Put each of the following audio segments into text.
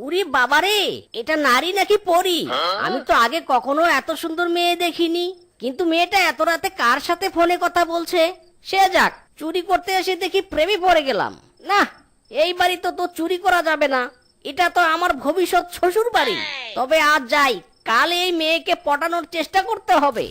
উরি বাবারে, এটা নারী নাকি পরী? আমি তো আগে কখনো এত সুন্দর মেয়ে দেখিনি। কিন্তু মেয়েটা এত রাতে কার সাথে ফোনে কথা বলছে? সে যাক, চুরি করতে এসে দেখি প্রেমে পড়ে গেলাম। না, এই বাড়ি তো চুরি করা যাবে না। এটা তো আমার ভবিষ্যৎ শ্বশুর বাড়ি। তবে আজ যাই, কাল এই মেয়েকে পটানোর চেষ্টা করতে হবে।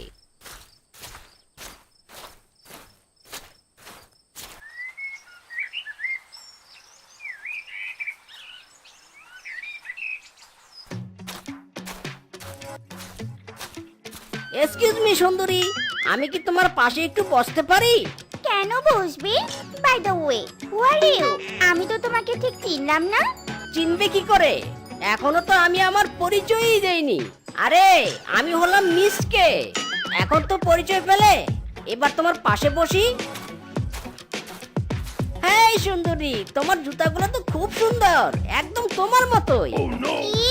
এক্সকিউজ মি সুন্দরী, আমি কি তোমার পাশে একটু বসতে পারি? কেন বসবি? By the way, who are you? আমি তো তোমাকে ঠিক চিনলাম না। চিনবে কি করে? এখনো তো আমি আমার পরিচয়ই দেইনি। আরে, আমি হলাম মিস কে। এখন তো পরিচয় পেলে, এবার তোমার পাশে বসি। হেই সুন্দরী, তোমার জুতাগুলো তো খুব সুন্দর, একদম তোমার মতোই। কি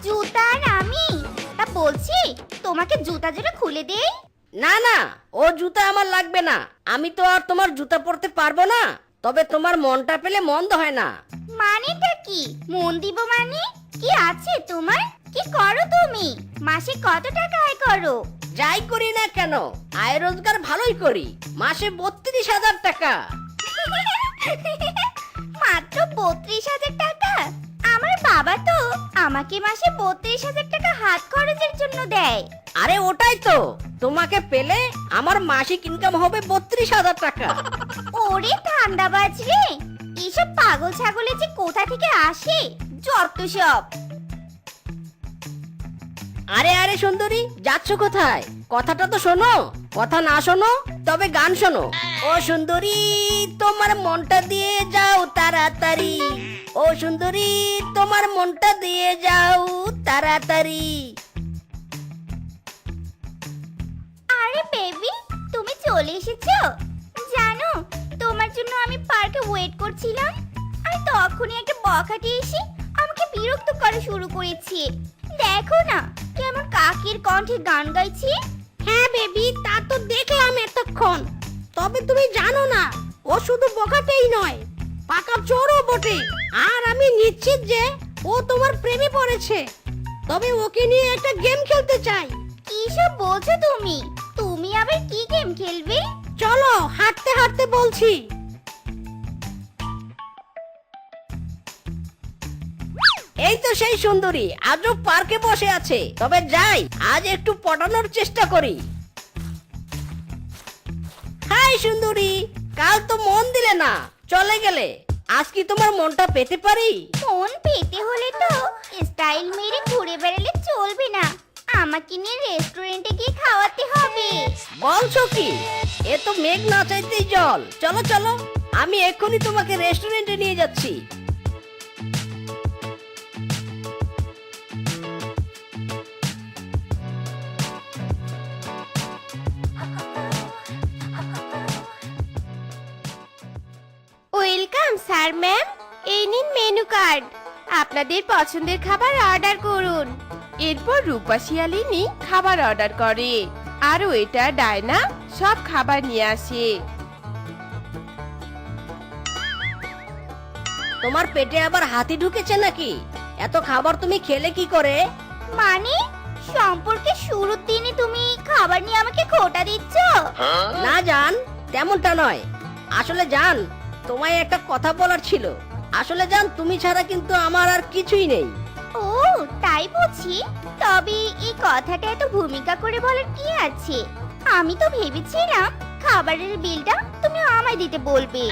জুতা? আর আমি তা বলছি তোমাকে জুতা জোড়া খুলে দেই? না না, ও জুতা আমার লাগবে না। আমি তো আর তোমার জুতা পরতে পারবো না। তবে তোমার মনটা পেলে মন্দ হয় না। মানেটা কি? মন দিব মানে? কি আছে তোমার? কি করো তুমি? মাসে কত টাকা আয় করো? যাই করি না কেন, আয় রোজগার ভালোই করি। মাসে 32,000 টাকা। মাত্র 32,000 টাকা? আমার বাবা তো আমাকে মাসে 32,000 টাকা হাত খরচের জন্য দেয়। আরে ওটাই তো, তোমাকে পেলে আমার মাসিক ইনকাম হবে 32,000 টাকা। ওরে ধান্দাবাজ রে, এসব পাগল ছাগলে যে কোথা থেকে আসে, যত সব। আরে আরে সুন্দরী, যাচ্ছ কোথায়? কথাটা তো শোনো। কথা না শোনো তবে গান শোনো। ও সুন্দরী, তোমার মনটা দিয়ে যাও তাড়াতাড়ি। ও সুন্দরী, তোমার মনটা দিয়ে যাও তাড়াতাড়ি। আরে বেবি, তুমি চলে এসেছো? জানো, তোমার জন্য আমি পার্কে ওয়েট করছিলাম, আর তখনই একটা বখাটে এসে আমাকে বিরক্ত করা শুরু করেছে। দেখো না কেমন কাকের কণ্ঠে গান গাইছে। হ্যাঁ বেবি, তা তো দেখলাম এতক্ষণ। তবে তুমি জানো না, ও শুধু বোকাটেই নয়, পাকা চোরও বটে। আর আমি নিশ্চিত যে ও তোমার প্রেমে পড়েছে। তবে ওকে নিয়ে একটা গেম খেলতে চাই। কি সব বলছো তুমি? তুমি আবার কি গেম খেলবে? চলো, হাঁটতে হাঁটতে বলছি। এই তো সেই সুন্দরী, আজও পার্কে বসে আছে। তবে যাই, আজ একটু পটানোর চেষ্টা করি। হাই সুন্দরী, কাল তো মন দিলে না, চলে গেলে। আজ কি তোমার মনটা পেতে পারি? মন পেতে হলে তো স্টাইল মেরে ঘুরে বেড়ালে চলবে না, আমাকে নিয়ে রেস্টুরেন্টে গিয়ে খাওয়াতে হবে। বলছো কি? এ তো মেঘ না চাইতেই জল। চলো চলো, আমি এক্ষুনি তোমাকে রেস্টুরেন্টে নিয়ে যাচ্ছি। ওয়েলকাম স্যার ম্যাম, এই নিন মেনু কার্ড, আপনাদের পছন্দের খাবার অর্ডার করুন। এরপর রূপা শিয়ালিনী খাবার অর্ডার করে, আর ওয়েটার ডায়না সব খাবার নিয়ে আসে। তোমার পেটে আবার হাতি ঢুকেছে নাকি? এত খাবার তুমি খেলে কি করে? মানে সম্পর্কে শুরুর দিনে তুমি খাবার নিয়ে আমাকে খোটা দিচ্ছ? না জান, তেমনটা নয়। আসলে জান, তোমায় একটা কথা বলার ছিল। আসলে জান, তুমি ছাড়া কিন্তু আমার আর কিছুই নেই। ও তাই বুঝি। তবে এই কথাটা এত ভূমিকা করে বলার কি আছে? আমি তো ভেবেছিলাম খাবারের বিলটা তুমি আমায় দিতে বলবে।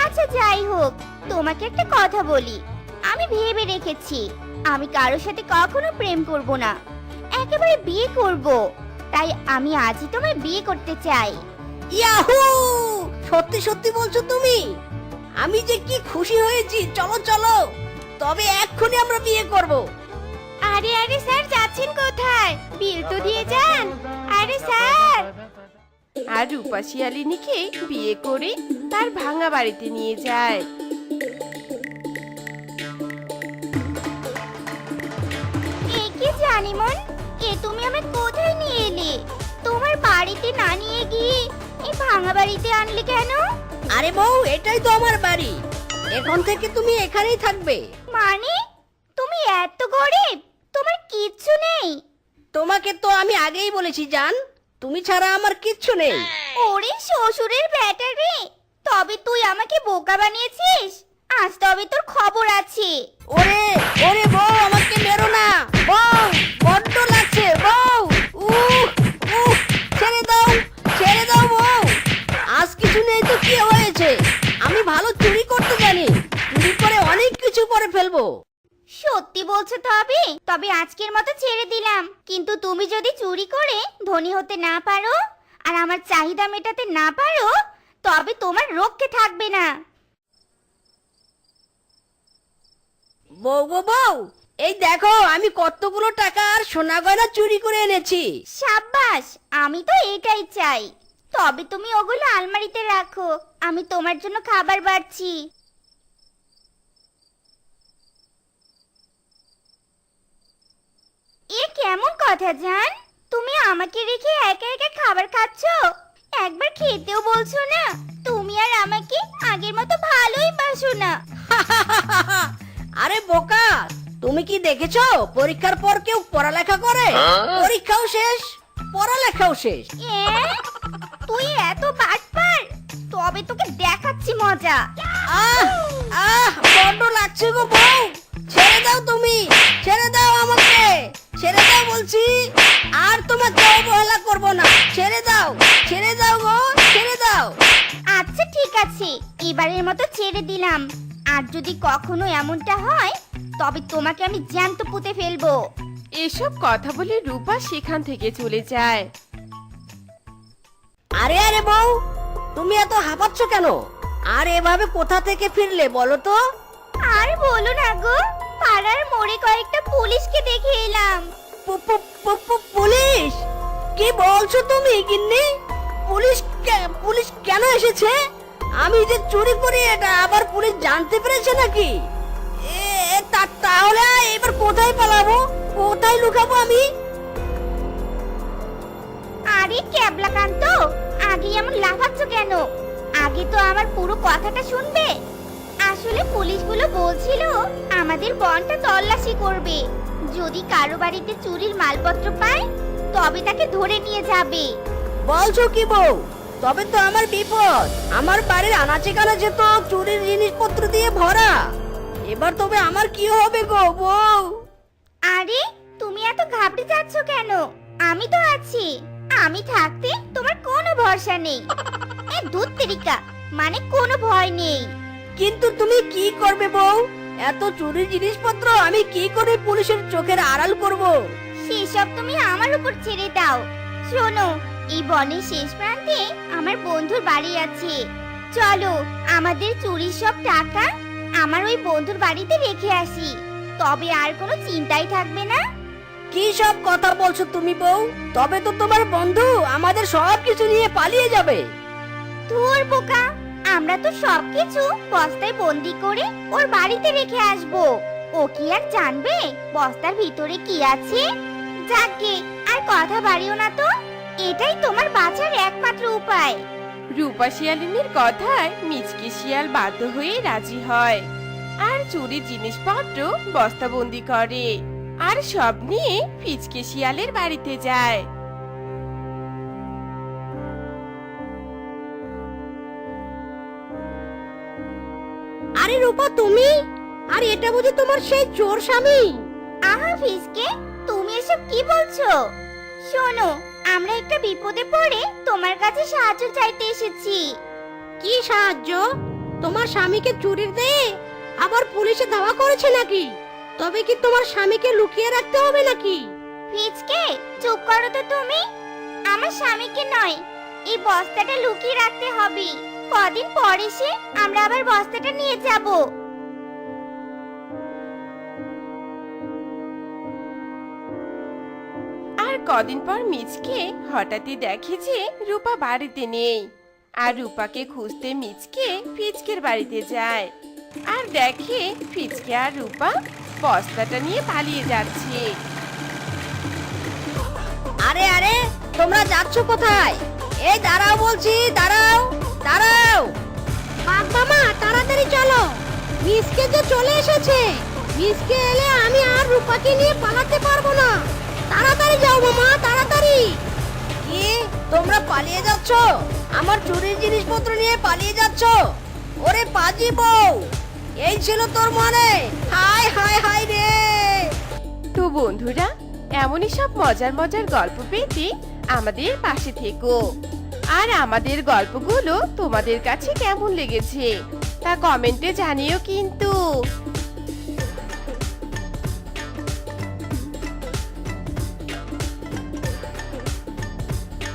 আচ্ছা যাই হোক, তোমাকে একটা কথা বলি। আমি ভেবে রেখেছি আমি কারোর সাথে কখনো প্রেম করব না, একেবারে বিয়ে করব। তাই আমি আজই তোমায় বিয়ে করতে চাই। ইয়াহু! সত্যি সত্যি বলছো তুমি? আমি যে কি খুশি হয়েছি। চলো চলো, তবে এক্ষুনি আমরা বিয়ে করব। আরে আরে স্যার, যাচ্ছেন কোথায়? বিল তো দিয়ে যান। আরে স্যার। আর রূপা শিয়ালিনীকে বিয়ে করে তার ভাঙা বাড়িতে নিয়ে যায়। এ কি জানিমন, এ তুমি আমায় কোথায় নিয়ে এলে? তোমার বাড়িতে না নিয়ে গিয়ে এই ভাঙা বাড়িতে আনলে কেন? আরে বউ, এটাই তো আমার বাড়ি। এখন থেকে তুমি এখানেই থাকবে। মানে তুমি গরিব তোমার কিচ্ছু নেই? তোমাকে তো আমি আগেই বলেছি জান, তুমি ছাড়া আমার কিচ্ছু নেই। ওরে শ্বশুরের ব্যাটা রে, তবে তুই আমাকে বোকা বানিয়েছিস। আজ তবে তোর খবর আছে। ওরে ওরে বউ, আমাকে মেরো না বউ, বড্ড লাগছে বউ। উহ উহ, ছেড়ে দাও বউ। আজ কিছু নেই তো কি হয়েছে, আমি ভালো চুরি করতে জানি, চুরি করে অনেক কিছু করে ফেলবো। সত্যি বলছো? তবে আজকের মতো ছেড়ে দিলাম, কিন্তু তুমি যদি চুরি করে ধনী হতে না পারো আর আমার চাহিদা মেটাতে না পারো, তবে তোমার রক্ষে থাকবে না। বউ গো বউ, এই দেখো আমি কতগুলো টাকা আর সোনা গয়না চুরি করে এনেছি। সাব্বাস, আমি তো এটাই চাই। তবে তুমি ওগুলো আলমারিতে রাখো, আমি তোমার জন্য খাবার বাড়ছি। এ কেমন কথা জান, তুমি আমাকে রেখে একা একা খাবার খাচ্ছো? একবার খেতেও বলছো না। তুমি আর আমাকে আগের মতো ভালোই বাসো না। আরে বোকা, তুমি কি দেখেছো পরীক্ষার পর কেউ পড়ালেখা করে? পরীক্ষাও শেষ, পড়ালেখাও শেষ। এ, তুই এত বাটপার, তবে তোকে দেখাচ্ছি মজা। আহ আহ, বড্ড লাগছে গো বউ, ছেড়ে দাও তুমি, ছেড়ে দাও আমাকে, ছেড়ে দাও বলছি। আর তোমাকে অবহেলা করবো না, ছেড়ে দাও গো, ছেড়ে দাও। আচ্ছা ঠিক আছে, এবারের মতো ছেড়ে দিলাম। আর যদি কখনো এমনটা হয়, তবে তোমাকে আমি জ্যান্ত পুঁতে ফেলবো। এসব কথা বলে রূপা সেখান থেকে চলে যায়। আরে আরে বউ, তুমি এত হাঁপাচ্ছ কেন? আর এভাবে কোথা থেকে ফিরলে বলো তো? আর বলো না গো, পাড়ার মোড়ে কয়েকটা পুলিশকে দেখে এলাম। পুলিশ? কি বলছো তুমি গিন্নি? পুলিশ কেন এসেছে? আমি যে চুরি করি এটা আবার পুলিশ জানতে পেরেছে নাকি? তাহলে এবার কোথায় পালাবো, কোথায় লুকাবো আমি? আরে ক্যাবলাকান্ত, আগে এমন লাফাচ্ছ কেন? আগে তো আমার পুরো কথাটা শুনবে। আসলে পুলিশগুলো বলছিল আমাদের বনটা তল্লাশি করবে, যদি কারো বাড়িতে চুরির মালপত্র পায় তবে তাকে ধরে নিয়ে যাবে। বলছো কি বউ? তবে তো আমার বিপদ, আমার বাড়ির আনাচে কানাচে তো চুরির জিনিসপত্র দিয়ে ভরা। এবার তবে আমার কি হবে গো বউ? আরে তুমি এত ঘাবড়ে যাচ্ছ কেন? আমি তো আছি। আমি থাকতে তোমার কোনো ভরসা নেই। এ দুত্তেরিকা, মানে কোনো ভয় নেই। কিন্তু তুমি কি করবে বউ? এত চুরির জিনিসপত্র আমি কি করে পুলিশের চোখের আড়াল করব? সেসব তুমি আমার উপর ছেড়ে দাও। শোনো, এই বনের শেষ প্রান্তে আমার বন্ধুর বাড়ি আছে। চলো আমাদের চুরির সব টাকা আমার ওই বন্ধুর বাড়িতে রেখে আসি, তবে আর কোনো চিন্তাই থাকবে না। কি সব কথা বলছো তুমি বউ? তবে তো তোমার বন্ধু আমাদের সবকিছু নিয়ে পালিয়ে যাবে। ধুর বোকা, আমরা তো সবকিছু বস্তায় বন্দি করে ওর বাড়িতে রেখে আসবো। ও কি আর জানবে বস্তার ভিতরে কি আছে? যাকে আর কথা বাড়িও না তো, এটাই তোমার বাঁচার একমাত্র উপায়। রূপা শিয়ালিনীর কথায় মিচকে শিয়াল বাধ্য হয়ে রাজি হয় আর চুরি জিনিসপত্র বস্তাবন্দি করে আর সব নিয়ে ফিচকে শিয়ালের বাড়িতে যায়। আরে রূপা তুমি? আর এটা বুঝি তোমার সেই চোর স্বামী? আহা ফিসকে, তুমি এসব কি বলছো? শোনো, আমরা একটা বিপদে পড়ে তোমার কাছে সাহায্য চাইতে এসেছি। কি সাহায্য? তোমার স্বামীকে চুরির দিয়ে আবার পুলিশে ধাওয়া করেছে নাকি? তবে কি তোমার স্বামীকে লুকিয়ে রাখতে হবে নাকি? ফিচকে, চুপ করো তো তুমি। আমার স্বামীকে নয়, এই বস্তাটা লুকিয়ে রাখতে হবে। কদিন পর এসে আমরা আবার বস্তাটা নিয়ে যাব। আর কদিন পর মিচকে হঠাৎই দেখে যে রূপা বাড়িতে নেই আর রূপাকে খুঁজতে মিচকে ফিচকের বাড়িতে যায় আর দেখে ফিচকে আর রূপা বস্তাটা নিয়ে পালিয়ে যাচ্ছে। আরে আরে, তোমরা যাচ্ছ কোথায়? এই দাঁড়াও বলছি, দাঁড়াও দাঁড়াও। মামা তাড়াতাড়ি চলো, মিসকে যে চলে এসেছে। মিসকে এলে আমি আর রূপাকে নিয়ে পালাতে পারবো না। তাড়াতাড়ি যাও মামা, তাড়াতাড়ি। কি তোমরা পালিয়ে যাচ্ছ? আমার চুরির জিনিসপত্র নিয়ে পালিয়ে যাচ্ছ? ওরে পাজি বউ, এই ছিল তোর মনে? হায় হায় হায় রে। তো বন্ধুরা, এমনই সব মজার মজার গল্প পেতে আমাদের পাশে থেকো। আর আমাদের গল্পগুলো তোমাদের কাছে কেমন লেগেছে তা কমেন্টে জানিও কিন্তু।